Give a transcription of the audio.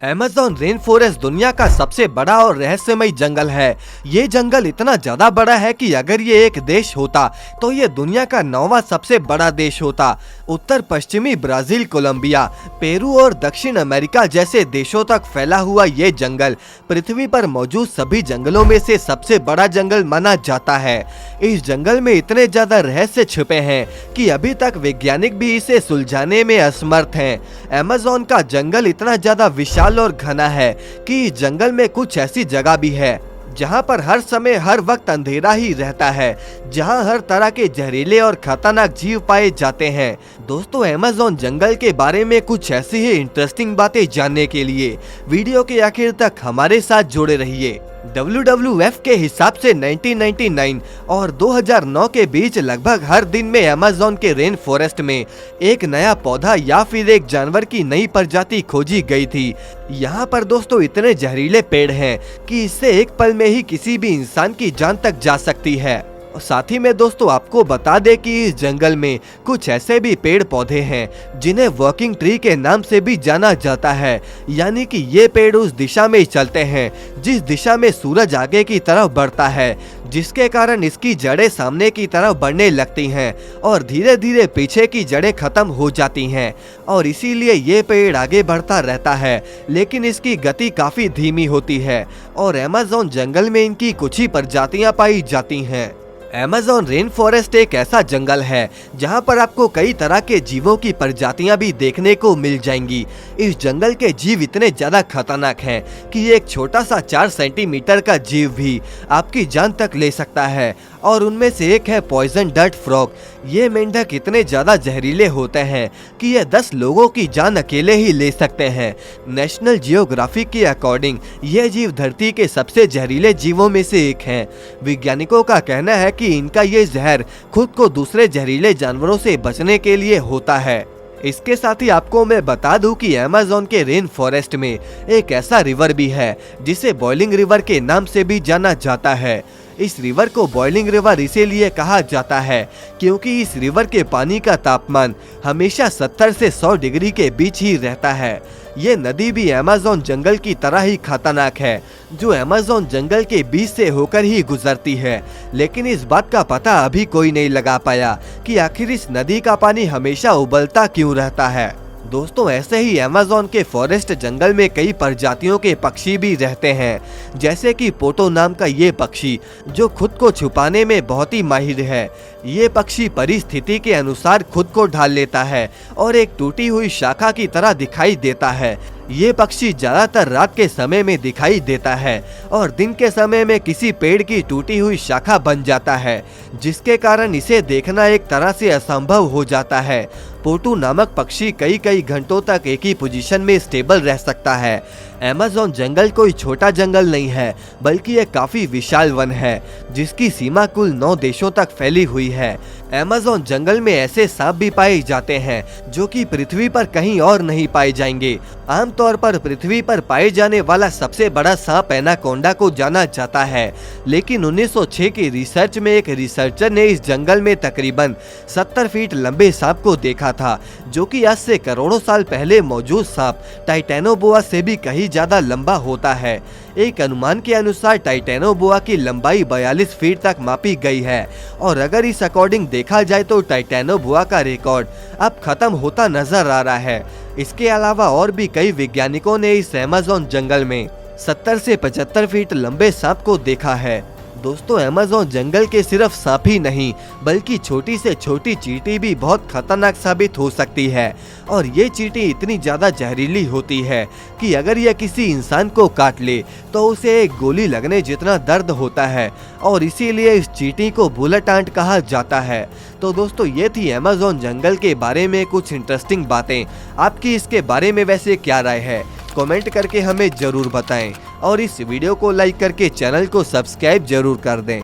Amazon rain forest दुनिया का सबसे बड़ा और रहस्यमय जंगल है। ये जंगल इतना ज्यादा बड़ा है कि अगर ये एक देश होता तो ये दुनिया का 9वां सबसे बड़ा देश होता। उत्तर पश्चिमी ब्राजील, कोलंबिया, पेरू और दक्षिण अमेरिका जैसे देशों तक फैला हुआ ये जंगल पृथ्वी पर मौजूद सभी जंगलों में से सबसे बड़ा जंगल माना जाता है। इस जंगल में इतने ज्यादा रहस्य छिपे हैं कि अभी तक वैज्ञानिक भी इसे सुलझाने में असमर्थ हैं। अमेज़न का जंगल इतना ज्यादा विशाल और घना है कि इस जंगल में कुछ ऐसी जगह भी है जहां पर हर समय हर वक्त अंधेरा ही रहता है, जहां हर तरह के जहरीले और खतरनाक जीव पाए जाते हैं। दोस्तों, अमेज़न जंगल के बारे में कुछ ऐसी ही इंटरेस्टिंग बातें जानने के लिए वीडियो के आखिर तक हमारे साथ जुड़े रहिए। WWF के हिसाब से 1999 और 2009 के बीच लगभग हर दिन में अमेज़न के रेन फॉरेस्ट में एक नया पौधा या फिर एक जानवर की नई प्रजाति खोजी गई थी। यहाँ पर दोस्तों इतने जहरीले पेड़ हैं कि इससे एक पल में ही किसी भी इंसान की जान तक जा सकती है। और साथ ही में दोस्तों आपको बता दें कि इस जंगल में कुछ ऐसे भी पेड़ पौधे हैं जिन्हें वॉकिंग ट्री के नाम से भी जाना जाता है, यानी कि ये पेड़ उस दिशा में चलते हैं जिस दिशा में सूरज आगे की तरफ बढ़ता है, जिसके कारण इसकी जड़ें सामने की तरफ बढ़ने लगती हैं और धीरे धीरे पीछे की जड़ें खत्म हो जाती हैं और इसीलिए ये पेड़ आगे बढ़ता रहता है, लेकिन इसकी गति काफी धीमी होती है और अमेज़न जंगल में इनकी कुछ ही प्रजातियां पाई जाती हैं। अमेज़न रेन फॉरेस्ट एक ऐसा जंगल है जहां पर आपको कई तरह के जीवों की प्रजातियां भी देखने को मिल जाएंगी। इस जंगल के जीव इतने ज्यादा खतरनाक हैं कि एक छोटा सा 4 सेंटीमीटर का जीव भी आपकी जान तक ले सकता है और उनमें से एक है पॉइजन डर्ट फ्रॉग। ये मेंढक इतने ज्यादा जहरीले होते हैं कि ये 10 लोगों की जान अकेले ही ले सकते हैं। नेशनल जियोग्राफिक के अकॉर्डिंग ये जीव धरती के सबसे जहरीले जीवों में से एक हैं। वैज्ञानिकों का कहना है कि इनका ये जहर खुद को दूसरे जहरीले जानवरों से बचने के लिए होता है। इसके साथ ही आपको मैं बता दूं कि अमेज़न के रेन फॉरेस्ट में एक ऐसा रिवर भी है जिसे बॉइलिंग रिवर के नाम से भी जाना जाता है। इस रिवर को बॉइलिंग रिवर इसीलिए कहा जाता है क्योंकि इस रिवर के पानी का तापमान हमेशा 70 से 100 डिग्री के बीच ही रहता है। ये नदी भी अमेज़न जंगल की तरह ही खतरनाक है, जो अमेज़न जंगल के बीच से होकर ही गुजरती है, लेकिन इस बात का पता अभी कोई नहीं लगा पाया कि आखिर इस नदी का पानी हमेशा उबलता क्यों रहता है। दोस्तों, ऐसे ही अमेज़न के फॉरेस्ट जंगल में कई प्रजातियों के पक्षी भी रहते हैं, जैसे कि पोटो नाम का ये पक्षी जो खुद को छुपाने में बहुत ही माहिर है। ये पक्षी परिस्थिति के अनुसार खुद को ढाल लेता है और एक टूटी हुई शाखा की तरह दिखाई देता है। ये पक्षी ज्यादातर रात के समय में दिखाई देता है और दिन के समय में किसी पेड़ की टूटी हुई शाखा बन जाता है, जिसके कारण इसे देखना एक तरह से असंभव हो जाता है। पोटू नामक पक्षी कई घंटों तक एक ही पोजीशन में स्टेबल रह सकता है। अमेज़न जंगल कोई छोटा जंगल नहीं है, बल्कि एक काफी विशाल वन है जिसकी सीमा कुल 9 देशों तक फैली हुई है। अमेज़न जंगल में ऐसे सांप भी पाए जाते हैं जो कि पृथ्वी पर कहीं और नहीं पाए जाएंगे। आमतौर पर पृथ्वी पर पाए जाने वाला सबसे बड़ा सांप एनाकोंडा को जाना जाता है, लेकिन 1906 की रिसर्च में एक रिसर्चर ने इस जंगल में तकरीबन 70 फीट लंबे सांप को देखा था, जो कि आज से करोड़ों साल पहले मौजूद सांप टाइटेनोबोआ से भी कहीं ज्यादा लंबा होता है। एक अनुमान के अनुसार टाइटेनोबोआ की लंबाई 42 फीट तक मापी गई है और अगर इस अकॉर्डिंग देखा जाए तो टाइटेनोबोआ का रिकॉर्ड अब खत्म होता नजर आ रहा है। इसके अलावा और भी कई वैज्ञानिकों ने इस अमेज़न जंगल में 70 से 75 फीट लंबे सांप को देखा है। दोस्तों, अमेज़न जंगल के सिर्फ सांप ही नहीं बल्कि छोटी से छोटी चींटी भी बहुत खतरनाक साबित हो सकती है और ये चींटी इतनी ज्यादा जहरीली होती है कि अगर यह किसी इंसान को काट ले तो उसे एक गोली लगने जितना दर्द होता है और इसीलिए इस चींटी को बुलेट आंट कहा जाता है। तो दोस्तों, ये थी अमेज़न जंगल के बारे में कुछ इंटरेस्टिंग बातें। आपकी इसके बारे में वैसे क्या राय है, कमेंट करके हमें जरूर बताएं और इस वीडियो को लाइक करके चैनल को सब्सक्राइब जरूर कर दें।